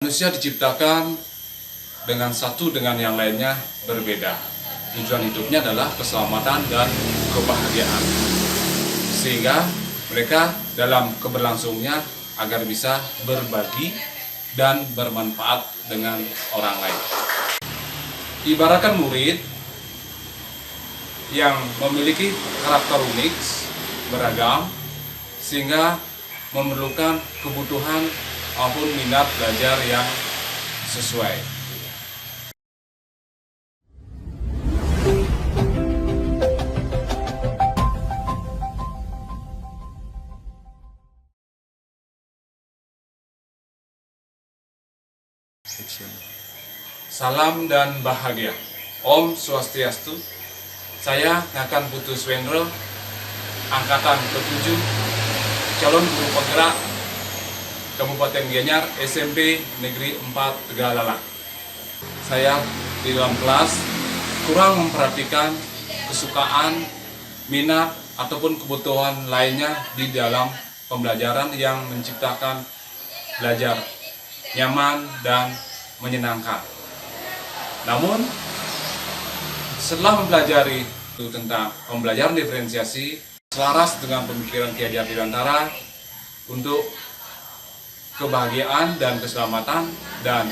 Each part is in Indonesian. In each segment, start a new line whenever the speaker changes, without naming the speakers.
Manusia diciptakan dengan satu dengan yang lainnya berbeda. Tujuan hidupnya adalah keselamatan dan kebahagiaan. Sehingga mereka dalam keberlangsungnya agar bisa berbagi dan bermanfaat dengan orang lain. Ibaratkan murid yang memiliki karakter unik, beragam, sehingga memerlukan kebutuhan maupun minat belajar yang sesuai. Salam dan bahagia. Om Swastiastu. Saya Ngakan Putu Swendro, angkatan ke-7, calon guru penggerak Kabupaten Gianyar, SMP Negeri 4 Tegalalang. Saya di dalam kelas kurang memperhatikan kesukaan, minat, ataupun kebutuhan lainnya di dalam pembelajaran yang menciptakan belajar nyaman dan menyenangkan. Namun, setelah mempelajari tentang pembelajaran diferensiasi, selaras dengan pemikiran Ki Hajar Dewantara untuk kebahagiaan dan keselamatan, dan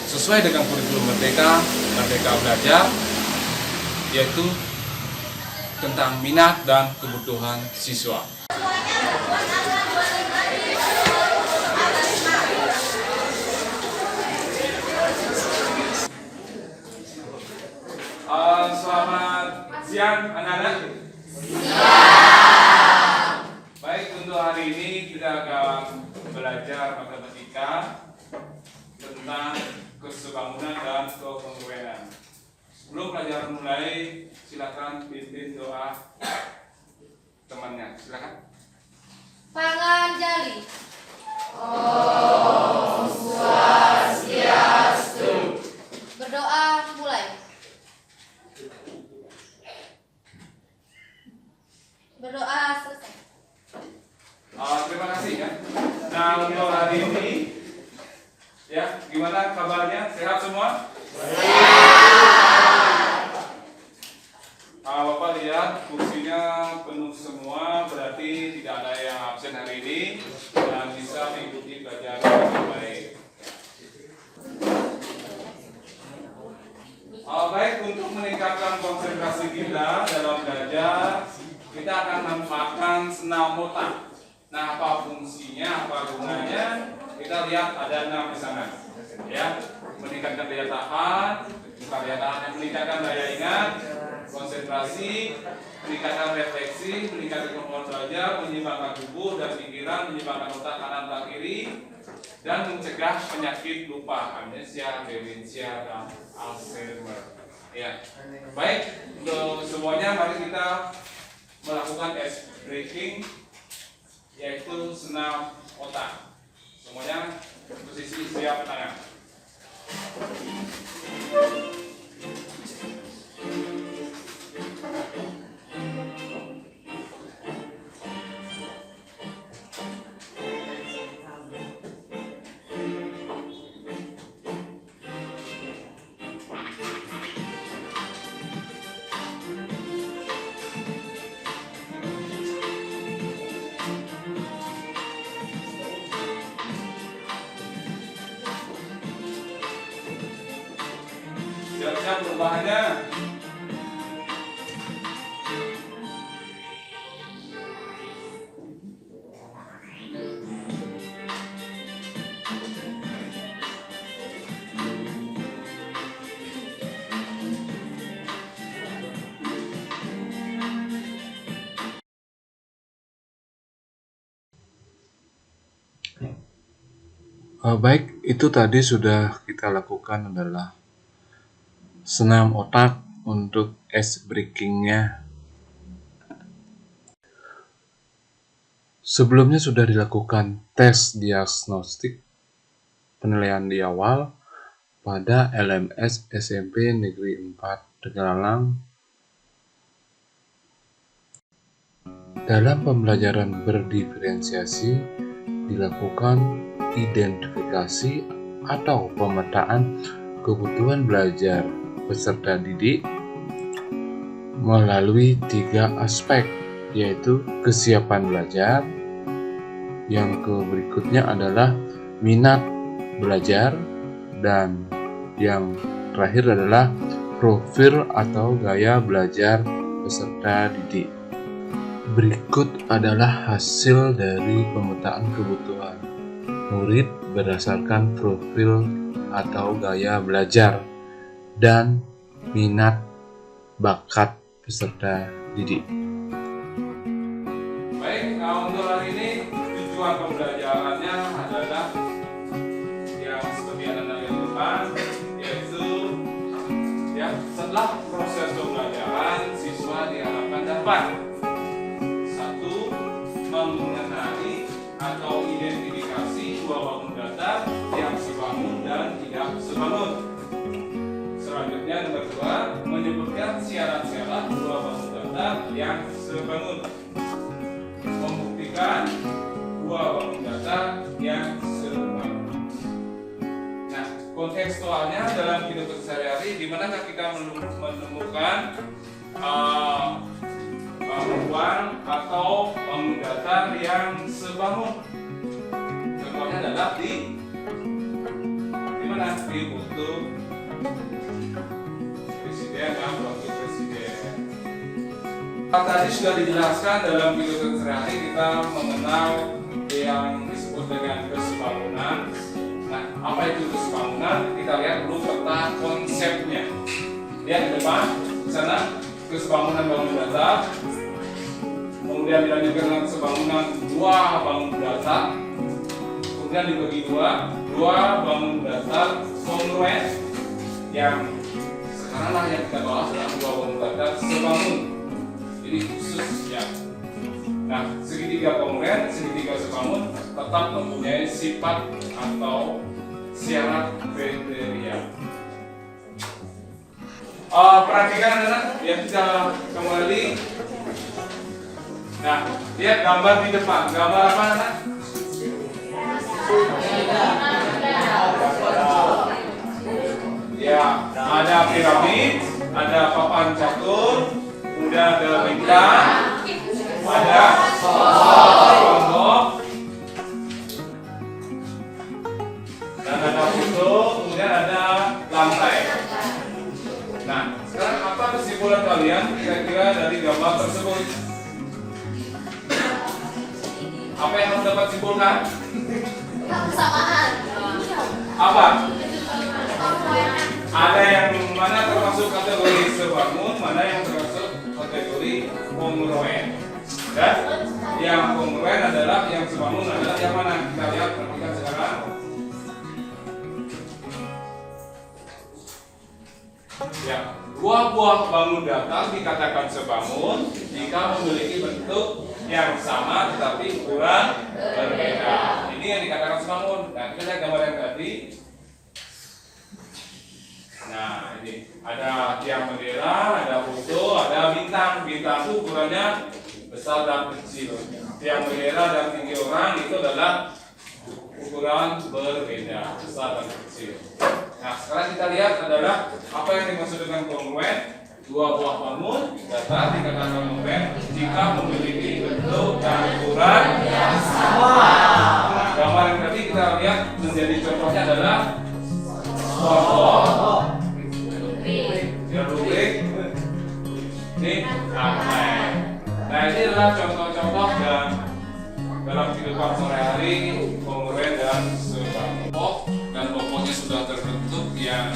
sesuai dengan kurikulum Merdeka Belajar, yaitu tentang minat dan kebutuhan siswa. Selamat siang anak-anak. Baik, untuk hari ini kita akan belajar matematika tentang kesebangunan dan kekongruenan. Sebelum pelajaran mulai, silakan pimpin doa temannya. Silakan.
Panganjali. Om Swastiastu. Berdoa mulai. Berdoa selesai.
Terima kasih ya. Nah, untuk hari ini, ya, gimana kabarnya? Sehat semua? Bapak lihat kursinya penuh semua, berarti tidak ada yang absen hari ini dan bisa mengikuti pelajaran dengan baik. Baik, untuk meningkatkan konsentrasi kita dalam belajar, kita akan manfaatkan senam otak. Nah, apa fungsinya, apa gunanya? Kita lihat ada 6 di sana. Ya, meningkatkan daya tahan, meningkatkan daya ingat, konsentrasi, meningkatkan refleksi, meningkatkan kemampuan belajar, menyeimbangkan tubuh dan pikiran, menyeimbangkan otak kanan dan kiri, dan mencegah penyakit lupa, amnesia, demensia, dan Alzheimer. Ya, baik, untuk semuanya mari kita melakukan ice breaking, yaitu senam otak. Semuanya posisi siap tangan. Siap-siap perubahannya.
Baik, itu tadi sudah kita lakukan adalah senam otak untuk ice breaking-nya. Sebelumnya sudah dilakukan tes diagnostik penilaian di awal pada LMS SMP Negeri 4 Tegalalang. Dalam pembelajaran berdiferensiasi dilakukan identifikasi atau pemetaan kebutuhan belajar peserta didik melalui 3 aspek, yaitu kesiapan belajar, yang berikutnya adalah minat belajar, dan yang terakhir adalah profil atau gaya belajar peserta didik. Berikut adalah hasil dari pemetaan kebutuhan murid berdasarkan profil atau gaya belajar dan minat bakat peserta didik.
Baik, untuk hari ini tujuan pembelajarannya adalah yang seperti Anda lihat depan, yaitu setelah proses pembelajaran siswa diharapkan dapat mengenali atau identifikasi 2 bangun data yang sebangun dan tidak sebangun. Selanjutnya nomor 2, menyebutkan syarat-syarat 2 bangun data yang sebangun. Membuktikan 2 bangun data yang sebangun. Nah, kontekstualnya dalam kehidupan sehari-hari di mana kita menemukan bangun atau bangun datar yang sebangun. Contohnya adalah di mana? Di foto presiden dan wakil presiden. Tadi sudah dijelaskan dalam kehidupan sehari-hari kita mengenal yang disebut dengan kesebangunan. Nah, apa itu kesebangunan? Kita lihat dulu peta konsepnya. Lihat di depan, di sana kesebangunan bangun datar. Kemudian dilanjutkan dengan sebangunan 2 bangun datar. Kemudian dibagi 2 bangun datar kongruen, yang sekarang yang kita bahas adalah 2 bangun datar sebangun. Ini khusus ya. Nah, segitiga kongruen, segitiga sebangun tetap mempunyai sifat atau syarat kriteria. Perhatikan anak, ya kita kembali. Nah, lihat gambar di depan. Gambar apa anak? Ya, ada piramid, ada papan catur, kemudian ada bintang, ada kelompok, dan ada foto, kemudian ada lantai. Nah, sekarang apa kesimpulan kalian kira-kira dari gambar tersebut? Apa yang harus dapat simpulkan?
Kesamaan.
Apa? Ada yang mana termasuk kategori sebangun, mana yang termasuk kategori kongruen. Dan yang kongruen adalah, yang sebangun adalah yang mana? Kita lihat, perhatikan sekarang. Ya, 2 buah bangun datar dikatakan sebangun jika memiliki bentuk yang sama tetapi ukuran berbeda. Ini yang dikatakan sebangun. Nah, kita lihat gambar yang tadi. Nah, ini ada tiang bendera, ada foto, ada bintang. Bintang itu ukurannya besar dan kecil. Tiang bendera dan tinggi orang itu adalah ukuran berbeda, besar dan kecil. Nah, sekarang kita lihat adalah apa yang dimaksud dengan kongruen. 2 buah bangun datar dikatakan kongruen jika memiliki bentuk dan ukuran yang sama. Nah, gambar yang tadi kita lihat menjadi contohnya adalah contoh rubrik ini outline. Nah, ini adalah contoh-contoh dan dalam kehidupan sehari-hari kongruen dan sebangun. Dan kelompoknya sudah terbentuk, yang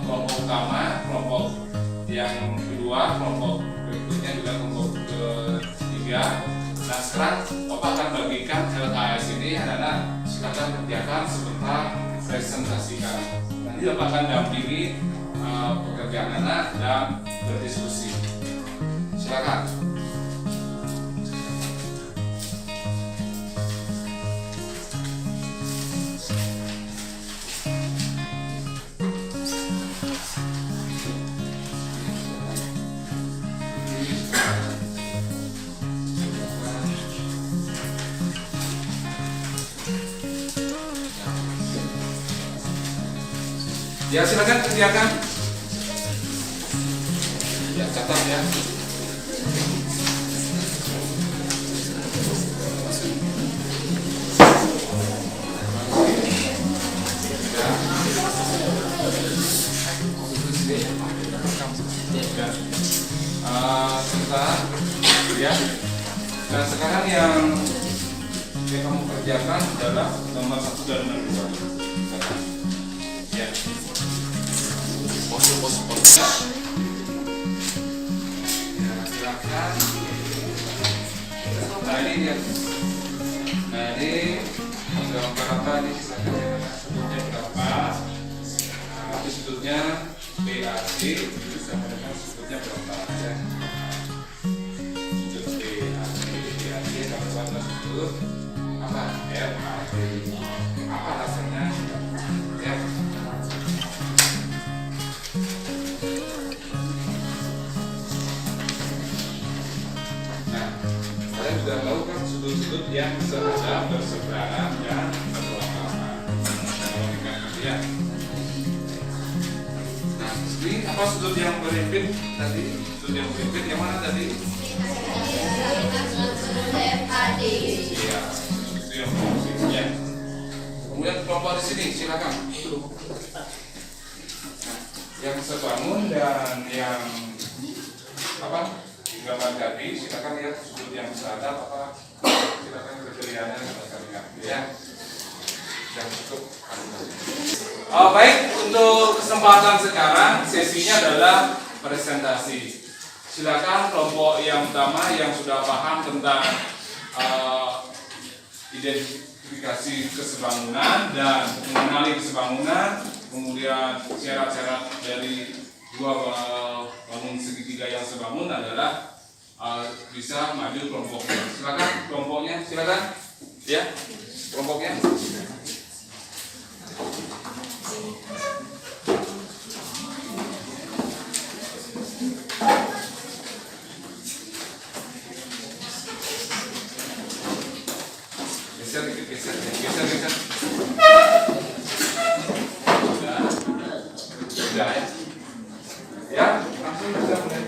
kelompok utama, kelompok yang kedua, kelompok berikutnya juga kelompok ketiga. Nah, sekarang Bapak akan bagikan LKS ini, anak-anak silakan kerjakan sebentar, presentasikan. Nanti Bapak akan dampingi pekerjaan anak dan berdiskusi. Silakan. Ya silakan kerjakan. Ya catat ya. Sebentar ya. Nah sekarang yang kamu kerjakan adalah nomor 1 dan nomor 2. Ya. Pos. Ya, silakan. Nah ini dia. Nah ini berapa nih? Sudutnya berapa? Nah, sudutnya BAC itu sama dengan sudutnya berapa ya? Sudut BAC sama dengan sudut apa? RAC. Apa rasanya? Ya. Nah, kalian sudah tahu kan sudut-sudut yang sehadap berseberangan dan berlawanan. Ya. Nah, ini apa sudut yang berhimpit tadi? Sudut yang berhimpit yang mana tadi?
FAD.
Iya, itu yang berhimpit. Ya. Kemudian kelompok di sini, silakan. Nah, yang sebangun dan yang apa? Gambar tadi, silakan lihat sudut yang sehadap apa? Silakan kriterianya silakan lihat. Ya. Yang cukup. Baik, untuk kesempatan sekarang sesinya adalah presentasi. Silakan kelompok yang utama yang sudah paham tentang identifikasi kesebangunan dan mengenali kesebangunan, kemudian syarat-syarat dari dua bangun segitiga yang sebangun adalah bisa maju kelompoknya. Silakan kelompoknya, silakan. Ya, kelompoknya. Geser. Sudah ya. Ya, langsung bisa mulai.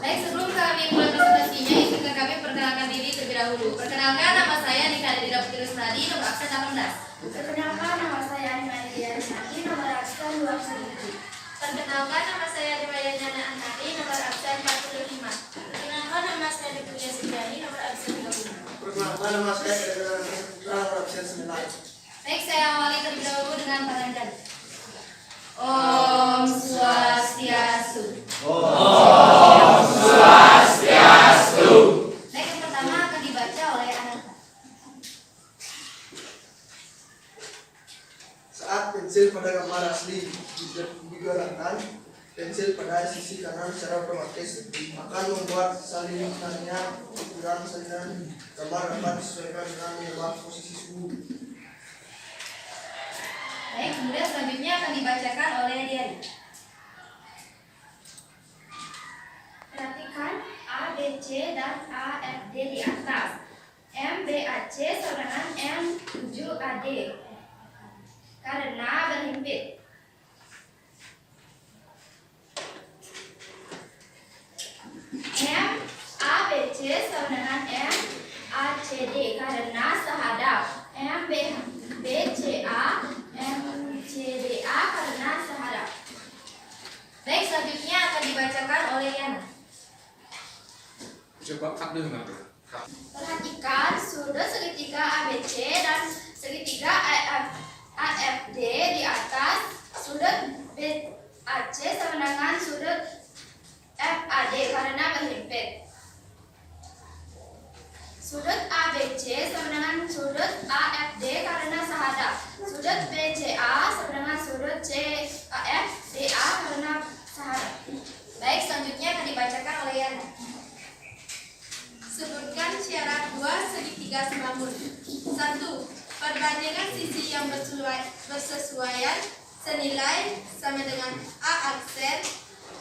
Baik, sebelum kami mulai presentasinya, izinkan kami perkenalkan diri terlebih dahulu. Perkenalkan, nama saya Nika Dida Putri Rusnadi, nomor absen 18.
Perkenalkan, nama saya Animania Rizaki, nomor absen 27.
Perkenalkan, nama saya Dimayana Antari, nomor absen 45.
Perkenalkan, nama saya Deputia Sejani, nomor absen 35.
Perkenalkan, nama saya Ferdinand Putra, nomor absen 9.
Baik, saya awali terlebih dahulu dengan parangan. Om Swastiastu.
Om Swastiastu.
Baik, yang pertama akan dibaca oleh Ananta.
Saat pensil pada gambar asli digerakkan, pensil pada sisi kanan secara otomatis akan membuat salinannya ukuran salinan gambar dapat disesuaikan dengan mengubah posisi suhu.
Baik, kemudian selanjutnya akan dibacakan oleh Diari.
Perhatikan A, B, C, dan A, F, D di atas. M, B, A, C sama dengan M, 7, A, D. Karena berhimpit. M, A, B, C sama dengan M, A, C, D. Karena sehadap. M, B, C, A, M, C, D, A. Karena sehadap.
Baik, selanjutnya akan dibacakan oleh Yana.
Coba cut dulu nanti.
Perhatikan sudut segitiga ABC dan segitiga AFD di atas. Sudut BAC sama dengan sudut FAD karena berhimpit. Sudut ABC sama dengan sudut AFD karena sehadap. Sudut BCA sama dengan sudut CAFDA karena sehadap.
Baik, selanjutnya akan dibacakan oleh Yana.
Sebutkan syarat dua segitiga sebangun. 1. Perbandingan sisi yang bersesuaian senilai sama dengan A aksen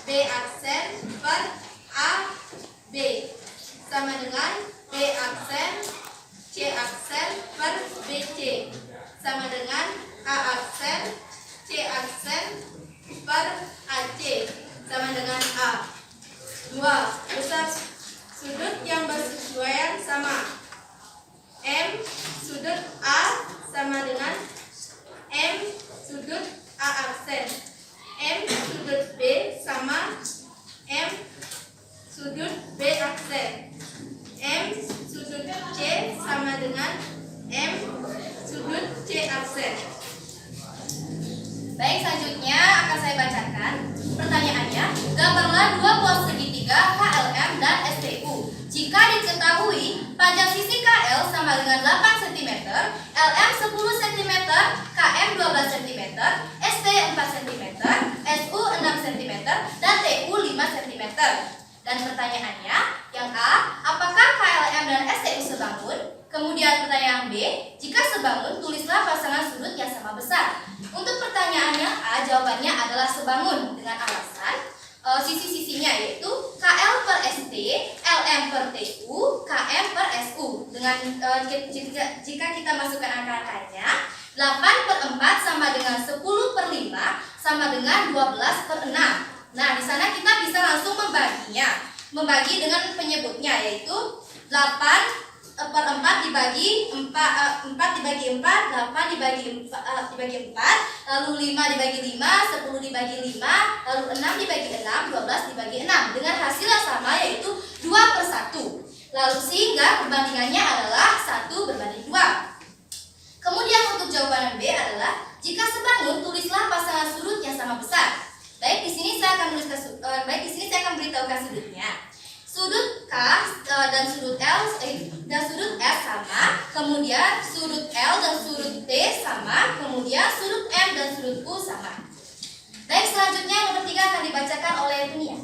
B aksen per A B sama dengan B aksen C aksen per BC sama dengan A aksen C aksen
bacakan. Pertanyaannya, gambarlah dua buah segitiga KLM dan STU. Jika diketahui panjang sisi KL sama dengan 8 cm, LM 10 cm, KM 12 cm, ST 4 cm, SU 6 cm, dan TU 5 cm. Dan pertanyaannya, yang A, apakah KLM dan STU sebangun? Kemudian pertanyaan B, jika sebangun, tulislah pasangan sudut yang sama besar. Untuk pertanyaannya A, jawabannya adalah sebangun dengan alasan sisi-sisinya yaitu KL per ST, LM per TU, KM per SU. Dengan jika kita masukkan angka-angkanya, 8 per 4 sama dengan 10 per 5 sama dengan 12 per 6. Nah, di sana kita bisa langsung membaginya. Membagi dengan penyebutnya yaitu 8 per 4 dibagi 4 dibagi 4, 8 dibagi 4, lalu 5 dibagi 5, 10 dibagi 5, lalu 6 dibagi 6, 12 dibagi 6 dengan hasil yang sama yaitu 2 per 1. Lalu sehingga perbandingannya adalah 1 berbanding 2. Kemudian untuk jawaban B adalah jika sebangun, tulislah pasangan sudut yang sama besar. Baik, di sini saya akan beritahukan sudutnya. Sudut K dan sudut L dan sudut S sama, kemudian sudut L dan sudut T sama, kemudian sudut M dan sudut U sama. Baik, selanjutnya yang nomor 3 akan dibacakan oleh Dunia.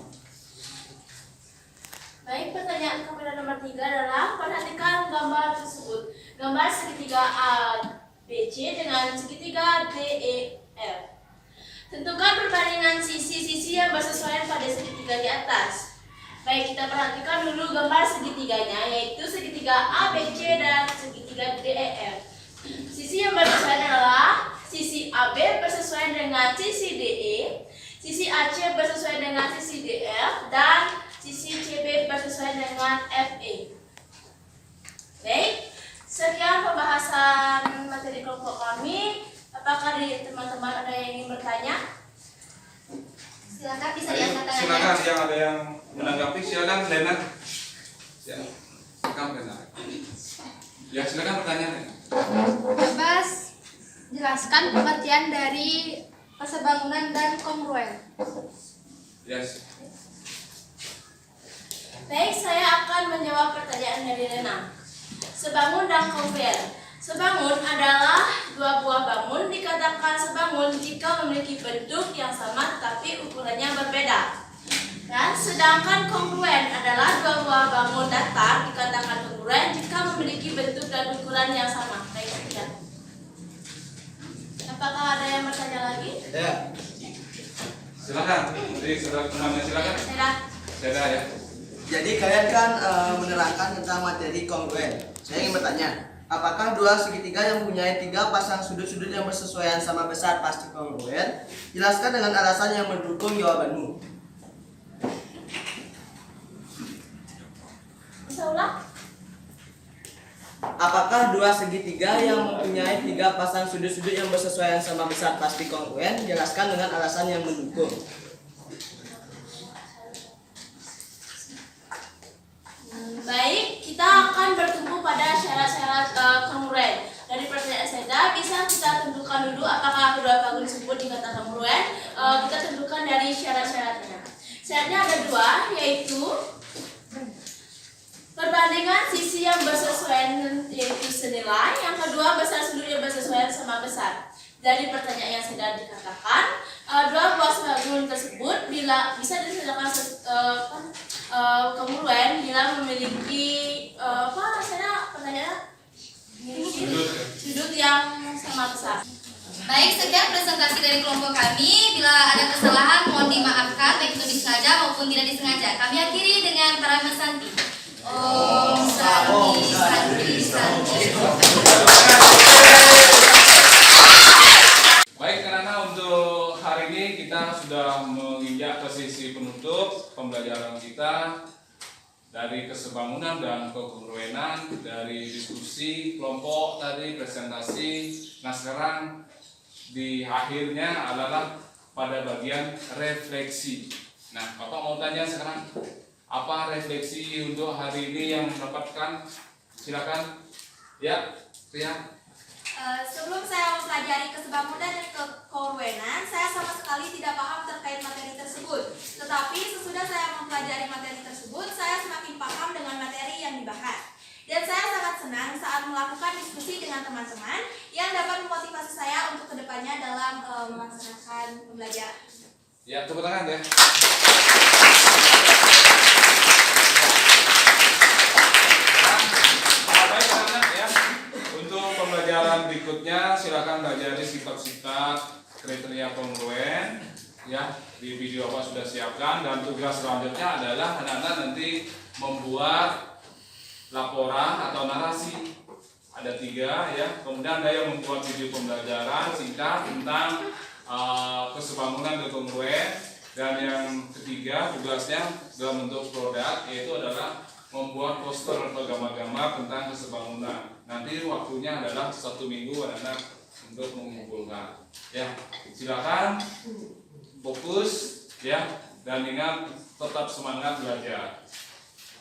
Baik, pertanyaan kepada nomor 3 adalah perhatikan gambar tersebut. Gambar segitiga ABC dengan segitiga DEF. Tentukan perbandingan sisi-sisi yang bersesuaian pada segitiga di atas. Baik, kita perhatikan dulu gambar segitiganya, yaitu segitiga ABC dan segitiga DEF. Sisi yang bersesuaian adalah sisi AB bersesuaian dengan sisi DE, sisi AC bersesuaian dengan sisi DF, dan sisi CB bersesuaian dengan FE. Baik, sekian pembahasan materi kelompok kami. Apakah dari teman-teman ada yang ingin bertanya?
Silakan, bisa diangkat tangannya.
Silakan yang ada yang menanggapi, silakan Lena. Ya, silakan Lena. Ya, silakan pertanyaannya.
Bebas jelaskan pengertian dari persebangunan dan kongruen.
Yes.
Baik, saya akan menjawab pertanyaan dari Lena. Sebangun dan kongruen. Sebangun adalah dua buah bangun, dikatakan sebangun jika memiliki bentuk yang sama tetapi ukurannya berbeda. Dan sedangkan kongruen adalah dua buah bangun datar, dikatakan kongruen jika memiliki bentuk dan ukuran yang sama. Baik, sekian. Apakah ada yang bertanya lagi?
Ya.
Silakan. Jadi saudara temannya silakan. Saya ya.
Jadi kalian kan menerangkan tentang materi kongruen. Saya ingin bertanya, apakah dua segitiga yang mempunyai 3 pasang sudut-sudut yang bersesuaian sama besar pasti kongruen? Jelaskan dengan alasan yang mendukung jawabanmu.
Bisa ulang?
Apakah dua segitiga yang mempunyai 3 pasang sudut-sudut yang bersesuaian sama besar pasti kongruen? Jelaskan dengan alasan yang mendukung.
Baik, kita akan bertumpu pada syarat-syarat kongruen. Dari pertanyaan saya bisa kita tentukan dulu apakah kedua bangun tersebut dikatakan kongruen. Kita tentukan dari syarat-syaratnya. Syaratnya ada 2, yaitu perbandingan sisi yang bersesuaian yaitu senilai. Yang kedua, besar sudut yang bersesuaian sama besar. Dari pertanyaan yang sudah dikatakan, 2 buah bangun tersebut bila bisa disediakan kongruen bila memiliki sudut yang sama besar.
Baik, sekian presentasi dari kelompok kami. Bila ada kesalahan mohon dimaafkan, baik itu disengaja maupun tidak disengaja. Kami akhiri dengan para santi. Om Santi Santi Santi.
Baik, karena untuk hari ini kita sudah menginjak ke sisi penutup pembelajaran kita dari kesebangunan dan kekongruenan, dari diskusi kelompok tadi, presentasi. Nah, sekarang di akhirnya adalah pada bagian refleksi. Nah, Bapak mau tanya sekarang, apa refleksi untuk hari ini yang mendapatkan? Silakan. Ya, Ria.
Sebelum saya mempelajari kesebangunan dan kekongruenan, saya sama sekali tidak paham terkait
Tetapi sesudah saya mempelajari materi tersebut, saya semakin paham dengan materi yang dibahas. Dan saya sangat senang saat melakukan diskusi dengan teman-teman yang dapat memotivasi saya untuk kedepannya dalam melaksanakan pembelajaran.
Ya, tepuk tangan ya. Baik anak ya. Untuk pembelajaran berikutnya silakan pelajari sifat-sifat kriteria kongruen ya. Di video Bapak sudah siapkan, dan tugas selanjutnya adalah anak-anak nanti membuat laporan atau narasi. Ada 3 ya. Kemudian ada yang membuat video pembelajaran singkat tentang kesebangunan kongruen, dan yang ketiga tugasnya dalam bentuk produk, yaitu adalah membuat poster atau gambar-gambar tentang kesebangunan. Nanti waktunya adalah 1 minggu anak-anak untuk mengumpulkan. Ya, silakan fokus ya, dan ingat tetap semangat belajar.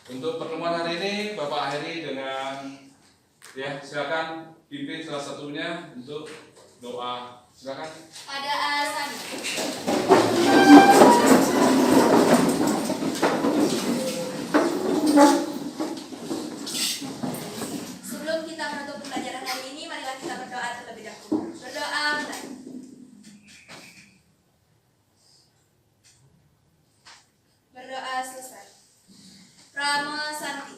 Untuk pertemuan hari ini Bapak akhiri dengan ya, silakan pimpin salah satunya untuk doa. Silakan.
Ada alasan. Sebelum kita menutup pembelajaran hari ini, marilah kita berdoa terlebih dahulu. Berdoa mulai. Berdoa selesai. Ramo Santi.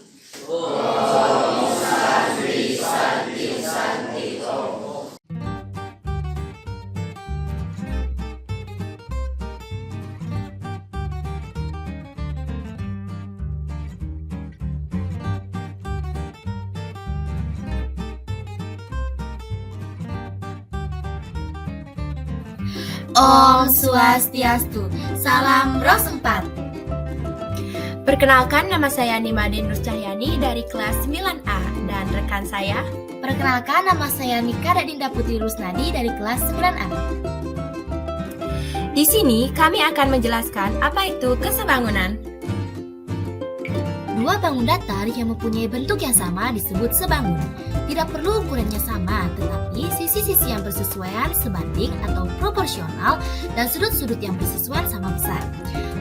Om Swastiastu, salam Ros 4. Perkenalkan, nama saya Nimadin Nur Cahyani dari kelas 9A, dan rekan saya.
Perkenalkan, nama saya Nika Dinda Putri Rusnadi dari kelas 9A.
Di sini kami akan menjelaskan apa itu kesebangunan.
Dua bangun datar yang mempunyai bentuk yang sama disebut sebangun. Tidak perlu ukurannya sama, tetapi sisi-sisi yang bersesuaian sebanding atau proporsional dan sudut-sudut yang bersesuaian sama besar.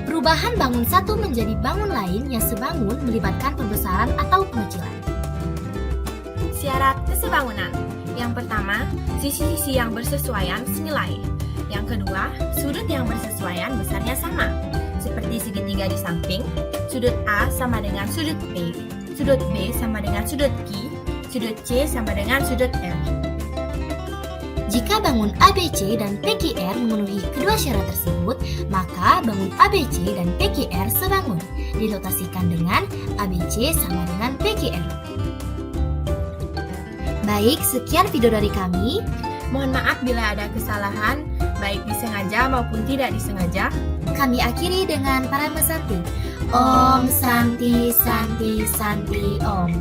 Perubahan bangun satu menjadi bangun lain yang sebangun melibatkan pembesaran atau pengecilan.
Syarat kesebangunan. Yang pertama, sisi-sisi yang bersesuaian senilai. Yang kedua, sudut yang bersesuaian besarnya sama, seperti segitiga di samping. Sudut A sama dengan sudut B, sudut B sama dengan sudut Q, sudut C sama dengan sudut R.
Jika bangun ABC dan PQR memenuhi kedua syarat tersebut, maka bangun ABC dan PQR sebangun. Dinotasikan dengan ABC sama dengan PQR. Baik, sekian video dari kami.
Mohon maaf bila ada kesalahan, baik disengaja maupun tidak disengaja.
Kami akhiri dengan Parama Santi. Om Santi Santi Santi Om.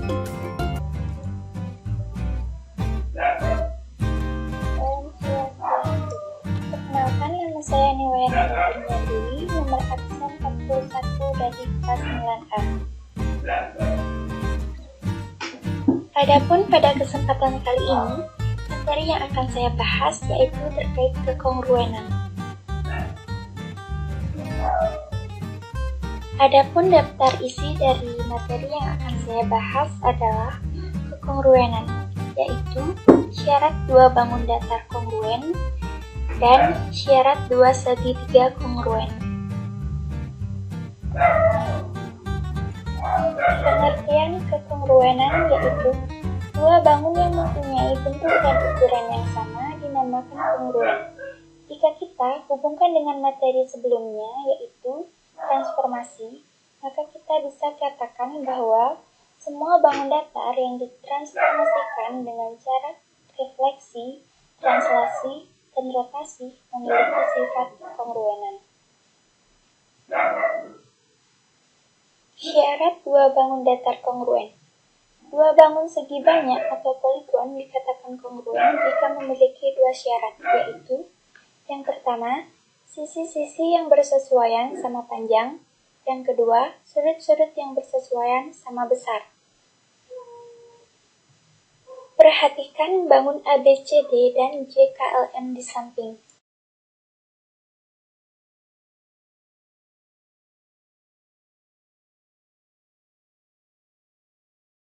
Om Swastiastu. Perkenalkan, nama saya Niwayana Dewi, nomor absen 41 dari kelas 9A. Adapun pada kesempatan kali ini, materi yang akan saya bahas yaitu terkait kekongruenan. Adapun daftar isi dari materi yang akan saya bahas adalah kekongruenan, yaitu syarat dua bangun datar kongruen dan syarat dua segitiga kongruen. Pengertian kekongruenan yaitu dua bangun yang mempunyai bentuk dan ukuran yang sama dinamakan kongruen. Jika kita hubungkan dengan materi sebelumnya yaitu transformasi, maka kita bisa katakan bahwa semua bangun datar yang ditransformasikan dengan cara refleksi, translasi, dan rotasi memiliki sifat kekongruenan. Syarat dua bangun datar kongruen. Dua bangun segi banyak atau poligon dikatakan kongruen jika memiliki dua syarat, yaitu yang pertama, sisi-sisi yang bersesuaian sama panjang. Yang kedua, sudut-sudut yang bersesuaian sama besar. Perhatikan bangun ABCD dan JKLM di samping.